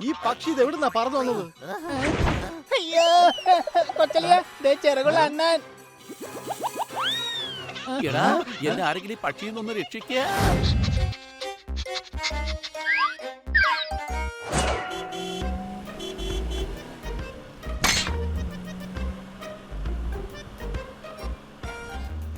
ഈ പക്ഷി ഇത് എവിടുന്നാ പറന്നു വന്നത്? അയ്യോ കൊച്ചലിയ ചെറുകുള്ള അണ്ണൻ. എടാ എന്നെ ആരെങ്കിലും പക്ഷിയിൽ നിന്നൊന്ന് രക്ഷിക്കുക.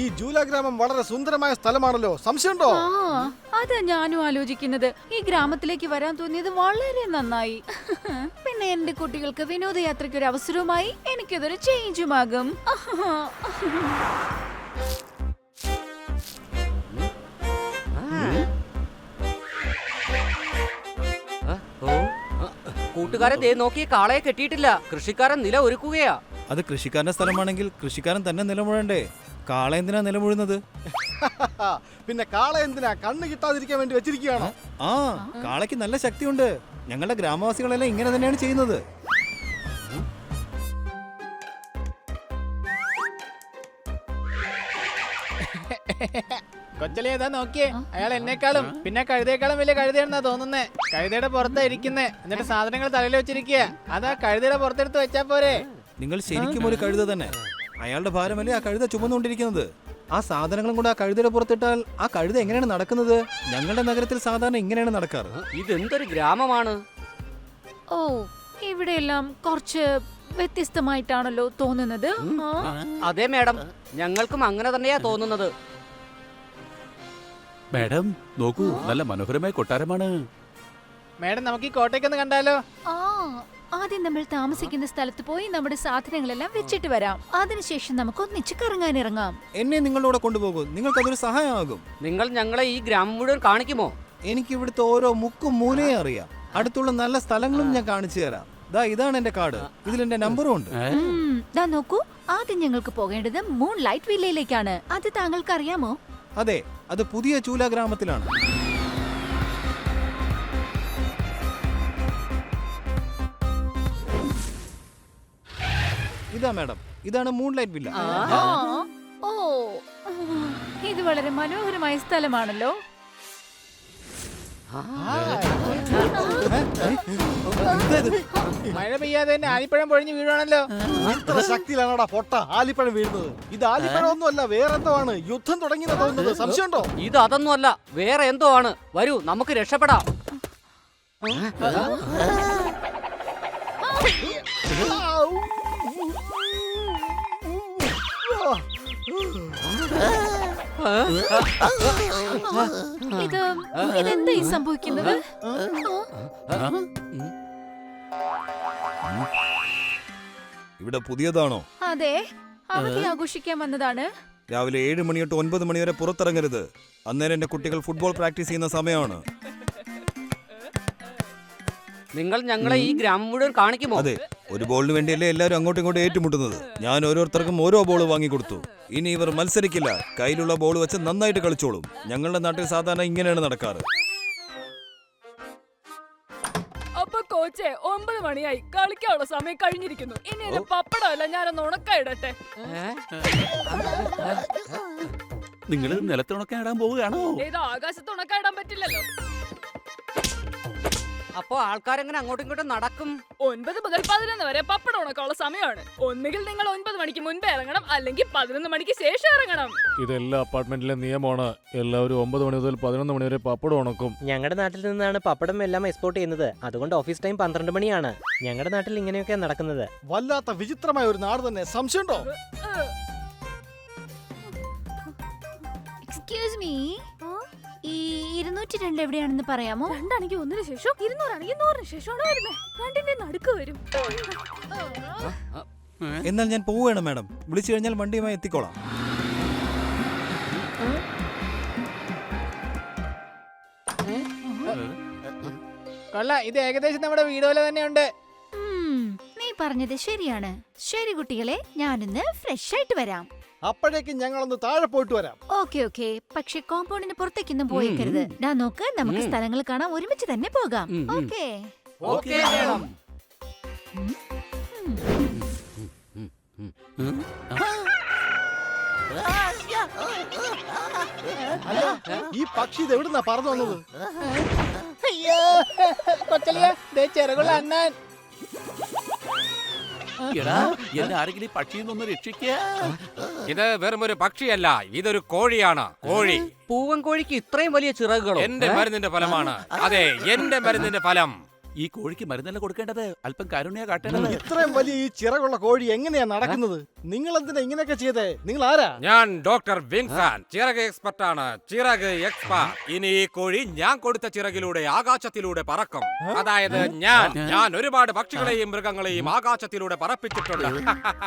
ഈ ജൂല ഗ്രാമം വളരെ സുന്ദരമായ സ്ഥലമാണല്ലോ, സംശയമുണ്ടോ? അതാ ഞാനും ആലോചിക്കുന്നത്. ഈ ഗ്രാമത്തിലേക്ക് വരാൻ തോന്നിയത് വളരെ നന്നായി. പിന്നെ എന്റെ കുട്ടികൾക്ക് വിനോദയാത്രയ്ക്ക് ഒരു അവസരവുമായി, എനിക്കതൊരു ചേഞ്ചുമാകും. കൂട്ടുകാരെ ദേ നോക്കി, കാളയെ കെട്ടിയിട്ടില്ല. കൃഷിക്കാരൻ നില ഒരുക്കുകയാ. അത് കൃഷിക്കാരന്റെ സ്ഥലമാണെങ്കിൽ കൃഷിക്കാരൻ തന്നെ നിലമുഴണ്ടേ? കാള എന്തിനാ നിലമുഴുന്നത്? പിന്നെ കാള എന്തിനാ കണ്ണ് കിട്ടാതിരിക്കാൻ വേണ്ടി വെച്ചിരിക്കുകയാണോ? ആ, കാളയ്ക്ക് നല്ല ശക്തിയുണ്ട്. ഞങ്ങളുടെ ഗ്രാമവാസികളെല്ലാം ഇങ്ങനെ തന്നെയാണ് ചെയ്യുന്നത്. കൊച്ചലിയ നോക്കിയേ, അയാൾ എന്നെക്കാളും പിന്നെ കഴുതയേക്കാളും വലിയ കഴുതയാണെന്നാ തോന്നുന്നേ. കഴുതയുടെ പുറത്താ ഇരിക്കുന്നേ, എന്നിട്ട് സാധനങ്ങൾ തലയിൽ വെച്ചിരിക്കുക. അതാ കഴുതയുടെ പുറത്തെടുത്ത് വെച്ചാ പോരെ? നിങ്ങൾ ശരിക്കും ഒരു കഴുത തന്നെ. അയാളുടെ ഭാരമല്ലേ ആ കഴുത ചുമന്നുകൊണ്ടിരിക്കുന്നത്. ആ സാധനങ്ങളും കൂടെ ആ കഴുതയുടെ പുറത്തിട്ടാൽ ആ കഴുത എങ്ങനെയാണ് നടക്കുന്നത്? ഞങ്ങളുടെ നഗരത്തിൽ സാധാരണ ഇങ്ങനെയാണ് നടക്കാറ്. ഇതെന്തൊരു ഗ്രാമമാണ്. ഓ, ഇവിടെയെല്ലാം കുറച്ച് വ്യത്യസ്തമായിട്ടാണല്ലോ തോന്നുന്നത്. അതെ മാഡം, ഞങ്ങൾക്കും അങ്ങനെ തന്നെയാ തോന്നുന്നത്. മാഡം നോക്കൂ, നല്ല മനോഹരമായ കൊട്ടാരമാണ്. മേഡം നമുക്ക് ഈ കോട്ടയ്ക്കൊന്ന് കണ്ടാലോ? ആദ്യം നമ്മൾ താമസിക്കുന്ന സ്ഥലത്ത് പോയി നമ്മുടെ സാധനങ്ങളെല്ലാം വെച്ചിട്ട് വരാം. അതിനുശേഷം നമുക്ക് ഒന്നിച്ച് കറങ്ങാനിറങ്ങാം. എന്നെ നിങ്ങളുടെ കൊണ്ടുപോകും, നിങ്ങൾക്ക് അതൊരു സഹായമാകും. നിങ്ങൾ ഞങ്ങളെ ഈ ഗ്രാമം മുഴുവൻ കാണിക്കുമോ? എനിക്ക് ഇവിടുത്തെ ഓരോ മുക്കും മൂലയും അറിയാം. അടുത്തുള്ള നല്ല സ്ഥലങ്ങളും ഞാൻ കാണിച്ചു തരാം. ഇതാണ് എന്റെ കാർഡ്, ഇതിൽ എന്റെ നമ്പറും ഉണ്ട്. നോക്കൂ, ആദ്യം ഞങ്ങൾക്ക് പോകേണ്ടത് മൂൺ ലൈറ്റ് വില്ലയിലേക്കാണ്. അത് താങ്കൾക്ക് അറിയാമോ? അതെ, അത് പുതിയ ചൂല ഗ്രാമത്തിലാണ്. ഇതാ മാഡം, ഇതാണ് മൂൺ ലൈറ്റ് വില്ല. ഓ, ഇത് വളരെ മനോഹരമായ സ്ഥലമാണല്ലോ. മഴ പെയ്യാതെ തന്നെ ആലിപ്പഴം പൊഴിഞ്ഞ് വീഴാണല്ലോ. ഇത്ര ശക്തിയിലാണോടാ പൊട്ട ആലിപ്പഴം വീഴുന്നത്? ഇത് ആലിപ്പഴം ഒന്നും അല്ല, വേറെന്തോ ആണ്. യുദ്ധം തുടങ്ങിയെന്ന് തോന്നുന്നത്, സംശയമുണ്ടോ? ഇത് അതൊന്നും അല്ല, വേറെ എന്തോ ആണ്. വരൂ, നമുക്ക് രക്ഷപ്പെടാം. ഇതെന്താ ഈ സംഭവിക്കുന്നത്? ഇവിടെ പുതിയതാണോ? അതെ, അവധി ആഘോഷിക്കാൻ വന്നതാണ്. രാവിലെ 7 മണി തൊട്ട് 9 മണി വരെ പുറത്തിറങ്ങരുത്. അന്നേരം എന്റെ കുട്ടികൾ ഫുട്ബോൾ പ്രാക്ടീസ് ചെയ്യുന്ന സമയമാണ്. നിങ്ങൾ ഞങ്ങളെ ഈ ഗ്രാമം മുഴുവൻ കാണിക്കുമോ? അതെ, ഒരു ബോളിന് വേണ്ടിയല്ലേ എല്ലാവരും അങ്ങോട്ടും ഇങ്ങോട്ടും ഏറ്റുമുട്ടുന്നത്. ഞാൻ ഓരോരുത്തർക്കും ഓരോ ബോൾ വാങ്ങിക്കൊടുത്തു. ഇനി ഇവർ മത്സരിക്കില്ല, കയ്യിലുള്ള ബോൾ വെച്ച് നന്നായിട്ട് കളിച്ചോളും. ഞങ്ങളുടെ നാട്ടിൽ സാധാരണ ഇങ്ങനെയാണ് നടക്കാറ്. അപ്പൊ കോച്ചെ, 9 മണിയായി, കളിക്കാനുള്ള സമയം കഴിഞ്ഞിരിക്കുന്നു. ഇനി എന്റെ പപ്പടമല്ല, ഞാനൊന്ന് ഉണക്കായിടട്ടെ. നിങ്ങൾ നിലത്തുണക്കാൻ ഇടാൻ പോവുകയാണോ? ഇത് ആകാശത്ത് ഉണക്കായിടാൻ പറ്റില്ലല്ലോ. അപ്പൊ ആൾക്കാരെങ്ങനെ അങ്ങോട്ടും ഇങ്ങോട്ടും നടക്കും? 9 മുതൽ 11 വരെ പപ്പടം ഉണക്കാനുള്ള സമയമാണ്. ഒന്നുകിൽ നിങ്ങൾ 9 മണിക്ക് മുൻപേ ഇറങ്ങണം, അല്ലെങ്കിൽ 11 മണിക്ക് ശേഷം ഇറങ്ങണം. ഇതെല്ലാ അപ്പാർട്ട്മെന്റിലെ നിയമമാണ്. എല്ലാവരും 9 മണി മുതൽ 11 മണി വരെ പപ്പടം ഉണക്കും. ഞങ്ങളുടെ നാട്ടിൽ നിന്നാണ് പപ്പടം എല്ലാം എക്സ്പോർട്ട് ചെയ്യുന്നത്. അതുകൊണ്ട് ഓഫീസ് ടൈം 12 മണിയാണ്. ഞങ്ങളുടെ നാട്ടിൽ ഇങ്ങനെയൊക്കെ നടക്കുന്നത്. വല്ലാത്ത വിചിത്രമായ ഒരു നാട് തന്നെ, സംശയമുണ്ടോ? എക്സ്ക്യൂസ് മീ, ഈ 202 എവിടെയാണെന്ന് പറയാമോ? 2 ആണെങ്കിൽ 1 ശേഷം, 200 ആണെങ്കിൽ 100 ശേഷമാണ് വരുന്നത്. 2ന്റെ നടുക്ക് വരും. എന്നാൽ ഞാൻ പോവുകയാണ് മാഡം. വിളിച്ചു കഴിഞ്ഞാൽ വണ്ടിയുമായി എത്തിക്കോളാം. കൊള്ള, ഇത് ഏകദേശം നമ്മുടെ വീട് പോലെ തന്നെയുണ്ട്. നീ പറഞ്ഞത് ശരിയാണ്. ശരി കുട്ടികളെ, ഞാനിന്ന് ഫ്രഷ് ആയിട്ട് വരാം. അപ്പോഴേക്കും ഞങ്ങളൊന്ന് താഴെ പോയിട്ട് വരാം. ഓക്കെ, പക്ഷെ കോമ്പൗണ്ടിന് പുറത്തേക്കൊന്നും പോയേക്കരുത്. നോക്ക്, നമുക്ക് സ്ഥലങ്ങൾ കാണാൻ ഒരുമിച്ച് തന്നെ പോകാം. ഓക്കെ. അല്ല ഈ പക്ഷി ഇത് എവിടുന്നാ പറന്നു വന്നത്? അയ്യോ കൊച്ചലിയ ദേ ചിറകുള്ള അണ്ണൻ. എടാ എന്നെ ആരെങ്കിലും ഈ പക്ഷിയിൽ നിന്നൊന്ന് രക്ഷിക്കുക. ഇത് വെറും ഒരു പക്ഷിയല്ല, ഇതൊരു കോഴിയാണ്. കോഴി. പൂവൻ കോഴിക്ക് ഇത്രയും വലിയ ചിറകുകളോ? എന്റെ മരുന്നിന്റെ ഫലമാണ്. അതെ, എന്റെ മരുന്നിന്റെ ഫലം. ഈ കോഴിക്ക് മരുന്നല്ല കൊടുക്കേണ്ടത്, അല്പം കാരുണ്യ കാട്ടേണ്ടത്. ഇത്രയും വലിയ ഈ ചിറകുള്ള കോഴി എങ്ങനെയാ നടക്കുന്നത്? നിങ്ങൾ എന്തിനാ ഇങ്ങനെയൊക്കെ ചെയ്തേ? നിങ്ങൾ ആരാ? ഞാൻ ഡോക്ടർ വിൻസാൻ, ചിറക് എക്സ്പെർട്ട് ആണ്. ചിറക് എക്സ്പെർട്ട്. ഇനി ഈ കോഴി ഞാൻ കൊടുത്ത ചിറകിലൂടെ ആകാശത്തിലൂടെ പറക്കും. അതായത് ഞാൻ ഒരുപാട് പക്ഷികളെയും മൃഗങ്ങളെയും ആകാശത്തിലൂടെ പറപ്പിച്ചിട്ടുണ്ട്.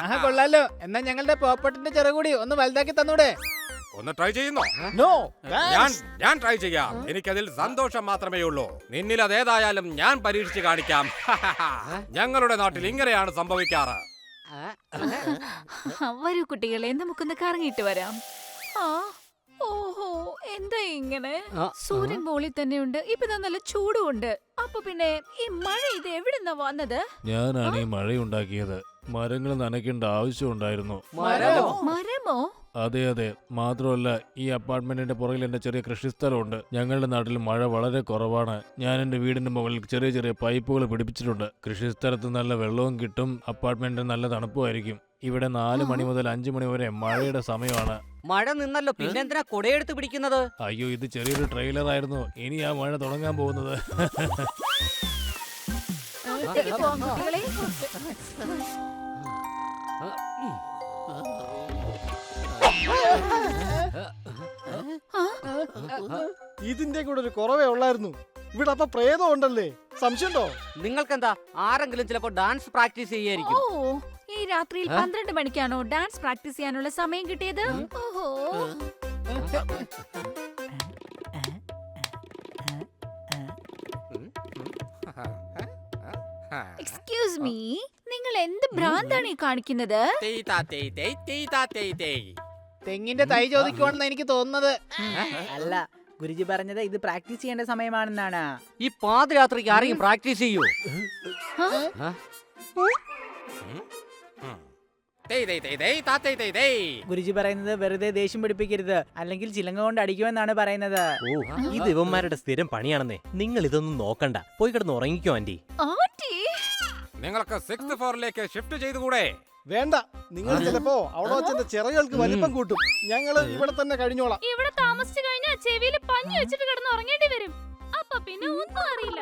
ആഹാ കൊള്ളാലോ. എന്നാ ഞങ്ങളുടെ പോപ്പട്ടിന്റെ ചിറകൂടി ഒന്ന് വലുതാക്കി തന്നൂടെ? ഒന്ന് ട്രൈ ചെയ്യുന്നോ? നോ. ഞാൻ ട്രൈ ചെയ്യാം. എനിക്കതിൽ സന്തോഷം മാത്രമേ ഉള്ളൂ. നിന്നിൽ അതേതായാലും ഞാൻ പരീക്ഷിച്ച് കാണിക്കാം. ഞങ്ങളുടെ നാട്ടിൽ ഇങ്ങനെയാണ് സംഭവിക്കാറ്. വരൂ കുട്ടികളെ, നമുക്കൊന്ന് കറങ്ങിയിട്ട് വരാം. ആ ഓഹോ, എന്താ ഇങ്ങനെ? സൂര്യൻ മോളിൽ തന്നെയുണ്ട്. ഇപ്പൊ ദാ നല്ല ചൂടുണ്ട്. അപ്പൊ പിന്നെ ഈ മഴ ഇത് എവിടുന്നാ വന്നത്? ഞാനാണ് ഈ മഴയുണ്ടാക്കിയത്. മരങ്ങൾ നനയ്ക്കേണ്ട ആവശ്യമുണ്ടായിരുന്നു. മരമോ? അതെ അതെ, മാത്രമല്ല ഈ അപ്പാർട്ട്മെന്റിന്റെ പുറകിൽ എന്റെ ചെറിയ കൃഷിസ്ഥലമുണ്ട്. ഞങ്ങളുടെ നാട്ടിൽ മഴ വളരെ കുറവാണ്. ഞാൻ എന്റെ വീടിന്റെ മുകളിൽ ചെറിയ ചെറിയ പൈപ്പുകൾ പിടിപ്പിച്ചിട്ടുണ്ട്. കൃഷിസ്ഥലത്ത് നല്ല വെള്ളവും കിട്ടും, അപ്പാർട്ട്മെന്റിന് നല്ല തണുപ്പുമായിരിക്കും. ഇവിടെ 4 മണി മുതൽ 5 മണി വരെ മഴയുടെ സമയമാണ്. മഴ നിന്നല്ലോ, പിന്നെന്തിനാ കൊടയെടുത്ത് പിടിക്കുന്നത്? അയ്യോ, ഇത് ചെറിയൊരു ട്രെയിലർ ആയിരുന്നു. ഇനി ആ മഴ തുടങ്ങാൻ പോകുന്നത്. അകത്തേക്ക് പോവാം കുട്ടികളെ. ഇതിന്റെ കൂടെ ഒരു കുറവേ ഉള്ളായിരുന്നു. ഇവിടെ അപ്പൊ പ്രേതം ഉണ്ടല്ലേ? സംശയമുണ്ടോ? നിങ്ങൾക്കെന്താ, ആരെങ്കിലും ചിലപ്പോ ഡാൻസ് പ്രാക്ടീസ് ചെയ്യായിരിക്കും. ഓ, ഈ രാത്രിയിൽ 12 മണിക്കാണോ ഡാൻസ് പ്രാക്ടീസ് ചെയ്യാനുള്ള സമയം കിട്ടിയത്? ഓഹോ. എക്സ്ക്യൂസ് മീ, നിങ്ങൾ എന്ത് ഭ്രാന്താണ് ഈ കാണിക്കുന്നത്? തെങ്ങിന്റെ തൈ ചോദിക്കുവാണെന്ന് എനിക്ക് തോന്നുന്നത്. അല്ല, ഗുരുജി പറഞ്ഞത് ഇത് പ്രാക്ടീസ് ചെയ്യേണ്ട സമയമാണെന്നാണ്. ഈ പാതിരാത്രിക്ക് ആരെങ്കിലും പ്രാക്ടീസ് ചെയ്യൂ? ഗുരുജി പറയുന്നത് വെറുതെ ദേഷ്യം പിടിപ്പിക്കരുത്, അല്ലെങ്കിൽ ചിലങ്ക കൊണ്ട് അടിക്കുമെന്നാണ് പറയുന്നത്. ഓ, ഇത് ഇവന്മാരുടെ സ്ഥിരം പണിയാണെന്നേ. നിങ്ങൾ ഇതൊന്നും നോക്കണ്ട, പോയി കിടന്ന് ഉറങ്ങിക്കോ ആന്റി. ആന്റി, നിങ്ങൾക്ക് 6th ഫ്ലോറിലേക്ക് ഷിഫ്റ്റ് ചെയ്തുകൂടെ? വേണ്ട, നിങ്ങൾ ചിലപ്പോ അവിടെ വെച്ചെന്റെ ചിറകൾക്ക് വലിപ്പം കൂട്ടും. ഞങ്ങള് ഇവിടെ തന്നെ കഴിഞ്ഞോളാം. ഇവിടെ താമസിച്ചു കഴിഞ്ഞാൽ ചെവിയിൽ പഞ്ഞി വെച്ചിട്ട് കിടന്ന് ഉറങ്ങേണ്ടി വരും. അപ്പൊ പിന്നെ ഒന്നും അറിയില്ല.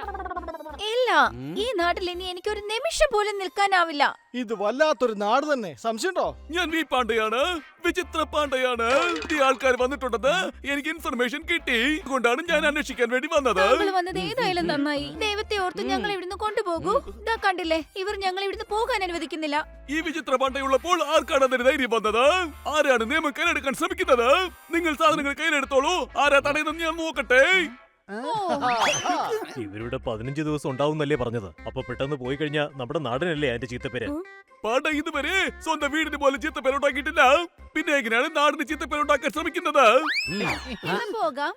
ഇല്ല, ഈ നാട്ടിൽ ഇനി എനിക്ക് ഒരു നിമിഷം പോലും നിൽക്കാനാവില്ല. ഇത് വല്ലാത്തൊരു നാട് തന്നെ. സംശയമുണ്ടോ? ഞാൻ വി പാണ്ഡെയാണ്, വിചിത്ര പാണ്ഡെയാണ്. ഈ ആൾക്കാർ വന്നിട്ടുണ്ടെന്ന് എനിക്ക് ഇൻഫർമേഷൻ കിട്ടി. അതുകൊണ്ടാണ് ഞാൻ അന്വേഷിക്കാൻ വേണ്ടി വന്നത്. താങ്കൾ വന്നത് ഏതായാലും നന്നായി. ദൈവത്തെ ഓർത്ത് ഞങ്ങൾ ഇവിടുന്ന് കൊണ്ടുപോകൂ. ഇതാ കണ്ടില്ലേ, ഇവർ ഞങ്ങൾ ഇവിടുന്ന് പോകാൻ അനുവദിക്കുന്നില്ല. ഈ വിചിത്ര പാണ്ഡെയുള്ളപ്പോൾ ആർക്കാണ് അതിന് ധൈര്യം വന്നത്? ആരാണ് നിയമം കയ്യിലെടുക്കാൻ ശ്രമിക്കുന്നത്? നിങ്ങൾ സാധനങ്ങൾ കയ്യിലെടുത്തോളൂ. ആരാ തടയുന്നത് ഞാൻ നോക്കട്ടെ. ഇവരുടെ 15 ദിവസം ഉണ്ടാവുന്നല്ലേ പറഞ്ഞത്. അപ്പൊ പെട്ടെന്ന് പോയി കഴിഞ്ഞാൽ നമ്മുടെ നാടിനല്ലേ അതിന്റെ ചീത്തപ്പേര്. പാണ്ഡ ഇതുവരെ സ്വന്തം വീടിന് പോലും ചീത്തപ്പേരുണ്ടാക്കിയിട്ടില്ല. പിന്നെ എങ്ങനെയാണ് നാടിന് ചീത്തപ്പേരുണ്ടാക്കാൻ ശ്രമിക്കുന്നത്? പോകാം.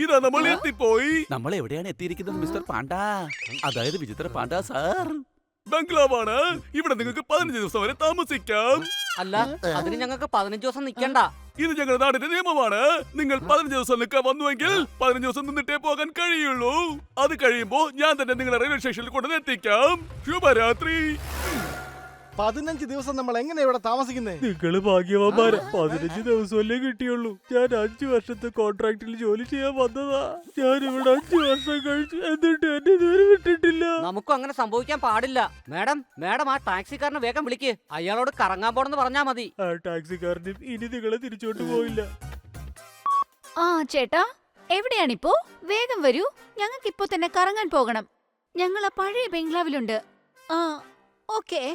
ഇതാ നമ്മൾ എത്തിപ്പോയി. നമ്മൾ എവിടെയാണ് എത്തിയിരിക്കുന്നത് മിസ്റ്റർ പാണ്ഡ? അതായത് വിചിത്ര പാണ്ഡ സാർ, ബംഗ്ലാവാണ്. ഇവിടെ നിങ്ങൾക്ക് 15 ദിവസം വരെ താമസിക്കാം. അല്ല, അതിന് ഞങ്ങൾക്ക് 15 ദിവസം നിൽക്കണ്ട. ഇത് ഞങ്ങളുടെ നാടിന്റെ നിയമമാണ്. നിങ്ങൾ 15 ദിവസം നിൽക്കാൻ വന്നുവെങ്കിൽ 15 ദിവസം നിന്നിട്ടേ പോകാൻ കഴിയുള്ളൂ. അത് കഴിയുമ്പോ ഞാൻ തന്നെ നിങ്ങളെ റെയിൽവേ സ്റ്റേഷനിൽ കൊണ്ടുവന്നെത്തിക്കാം. ശുഭരാത്രി. 15 ദിവസം നമ്മൾ എങ്ങനെ ഇവിടെ താമസിക്കുന്നേ? നിങ്ങള് ഭാഗ്യവാന്മാരാ. 15 ദിവസമല്ലേ കിട്ടിയുള്ളൂ. ഞാൻ 5 വർഷത്തെ കോൺട്രാക്റ്റിൽ ജോലി ചെയ്യാൻ വന്നതാ. ഞാൻ ഇവിടെ 5 വർഷം കഴിച്ചു, എന്നിട്ട് എന്നെ ഇതുവരെ വിട്ടിട്ടില്ല. നമുക്കും അങ്ങനെ സംഭവിക്കാൻ പാടില്ല. മാഡം ആ ടാക്സിക്കാരനെ വേഗം വിളിക്ക്. അയാളോട് കറങ്ങാൻ പോണെന്ന് പറഞ്ഞാ മതി. ആ ടാക്സിക്കാരനും ഇനി നിങ്ങളെ തിരിച്ചോണ്ട് പോയില്ല. ആ ചേട്ടാ, എവിടെയാണിപ്പോ? വേഗം വരൂ, ഞങ്ങൾക്ക് ഇപ്പോ തന്നെ കറങ്ങാൻ പോകണം. ഞങ്ങൾ ആ പഴയ ബംഗ്ലാവിലുണ്ട്. ആ ഓക്കേ.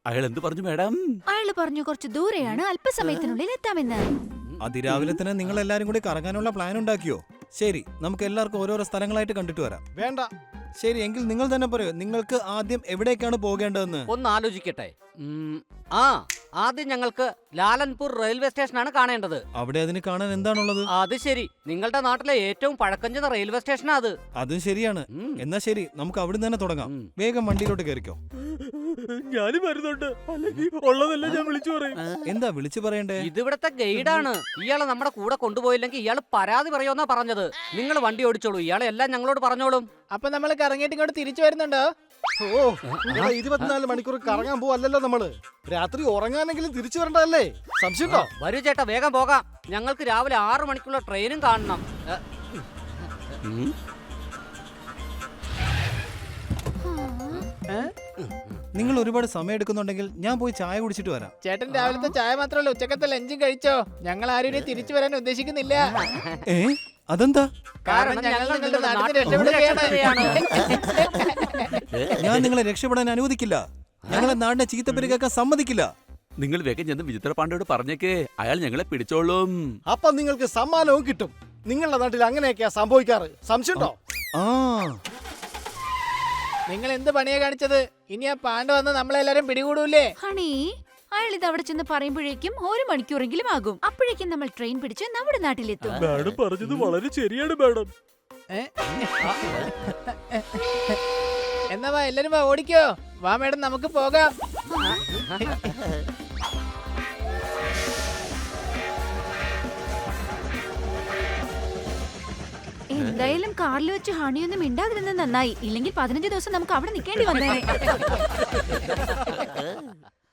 അയാൾ എന്ത് പറഞ്ഞു മാഡം? അയാള് പറഞ്ഞു കുറച്ച് ദൂരെയാണ്, അല്പസമയത്തിനുള്ളിൽ എത്താമെന്ന്. അതിരാവിലെ തന്നെ നിങ്ങൾ എല്ലാരും കൂടി കറങ്ങാനുള്ള പ്ലാൻ ഉണ്ടാക്കിയോ? ശരി, നമുക്ക് എല്ലാവർക്കും ഓരോരോ സ്ഥലങ്ങളായിട്ട് കണ്ടിട്ട് വരാം. വേണ്ട. ശരി, എങ്കിൽ നിങ്ങൾ തന്നെ പറയൂ, നിങ്ങൾക്ക് ആദ്യം എവിടേക്കാണ് പോകേണ്ടതെന്ന്. ഒന്ന് ആലോചിക്കട്ടെ. ആദ്യം ഞങ്ങൾക്ക് ലാലൻപൂർ റെയിൽവേ സ്റ്റേഷനാണ് കാണേണ്ടത്. അവിടെ അതിന് കാണാൻ എന്താണുള്ളത്? അത് ശരി, നിങ്ങളുടെ നാട്ടിലെ ഏറ്റവും പഴക്കം ചെന്ന റെയിൽവേ സ്റ്റേഷനാ അത്. അതും ശരിയാണ്. എന്നാ ശരി, നമുക്ക് അവിടെ തന്നെ തുടങ്ങാം. വേഗം വണ്ടിയിലോട്ട് കയറിക്കോ. ഞാനും വരുന്നുണ്ട്, അല്ലെങ്കിൽ ഉള്ളതല്ല ഞാൻ വിളിച്ചു പറയും. എന്താ വിളിച്ചു പറയണ്ടേ? ഇതിവിടത്തെ ഗൈഡാണ്. ഇയാളെ നമ്മുടെ കൂടെ കൊണ്ടുപോയില്ലെങ്കിൽ ഇയാൾ പരാതി പറയുമെന്നാ പറഞ്ഞത്. നിങ്ങൾ വണ്ടി ഓടിച്ചോളൂ, ഇയാളെ എല്ലാം ഞങ്ങളോട് പറഞ്ഞോളും. അപ്പൊ നമ്മൾ കറങ്ങിയിട്ട് ഇങ്ങോട്ട് തിരിച്ചു വരുന്നുണ്ടോ? ഓ, 24 മണിക്കൂർ കറങ്ങാൻ പോവല്ലോ നമ്മള്. രാത്രി ഉറങ്ങാനെങ്കിലും തിരിച്ചു വരണ്ടല്ലേ? സംശയമുണ്ടോ? വരൂ ചേട്ടാ, വേഗം പോകാം. ഞങ്ങൾക്ക് രാവിലെ 6 മണിക്കുള്ള ട്രെയിനും കാണണം. നിങ്ങൾ ഒരുപാട് സമയം എടുക്കുന്നുണ്ടെങ്കിൽ ഞാൻ പോയി ചായ കുടിച്ചിട്ട് വരാം. ചേട്ടൻ രാവിലത്തെ ചായ മാത്രമല്ല, ഉച്ചക്കത്തെ ലഞ്ചും കഴിച്ചോ? ഞങ്ങൾ ആരും ഇനി തിരിച്ചു വരാൻ ഉദ്ദേശിക്കുന്നില്ല. ഏ അതെന്താ? കാരണം ഞങ്ങൾ നിങ്ങളുടെ നാട്ടിൽ രക്ഷപ്പെടുകയാണ്. ഞാൻ നിങ്ങളെ രക്ഷപ്പെടാൻ അനുവദിക്കില്ല. ഞങ്ങളെ നാടിനെ ചീത്തപ്പേര് കേൾക്കാൻ സമ്മതിക്കില്ല. നിങ്ങൾ വേഗം ചെന്ന് വിചിത്ര പാണ്ഡയോട് പറഞ്ഞേക്കേ, അയാൾ ഞങ്ങളെ പിടിച്ചോളും. അപ്പൊ നിങ്ങൾക്ക് സമ്മാനവും കിട്ടും. നിങ്ങളുടെ നാട്ടിൽ അങ്ങനെയൊക്കെയാ സംഭവിക്കാറ്. സംശയമുണ്ടോ? ആ നിങ്ങൾ എന്ത് പണിയാ കാണിച്ചത്? ഇനി ആ പാണ്ഡ വന്ന് നമ്മളെല്ലാരും പിടികൂടൂലേ? ഹണി, അയാൾ ഇത് അവിടെ ചെന്ന് പറയുമ്പോഴേക്കും 1 മണിക്കൂറെങ്കിലും ആകും. അപ്പോഴേക്കും നമ്മൾ ട്രെയിൻ പിടിച്ച് നമ്മുടെ നാട്ടിലെത്തും. മാഡം പറഞ്ഞത് വളരെ ശരിയാണ് മാഡം. എന്നാ വാ, എല്ലാരും വാ, ഓടിക്കോ. വാ മേഡം, നമുക്ക് പോകാം. എന്തായാലും കാറിൽ വെച്ച് ഹണിയൊന്നും മിണ്ടാതിരുന്നത് നന്നായി. ഇല്ലെങ്കിൽ 15 ദിവസം നമുക്ക് അവിടെ നിൽക്കേണ്ടി വന്നേനെ.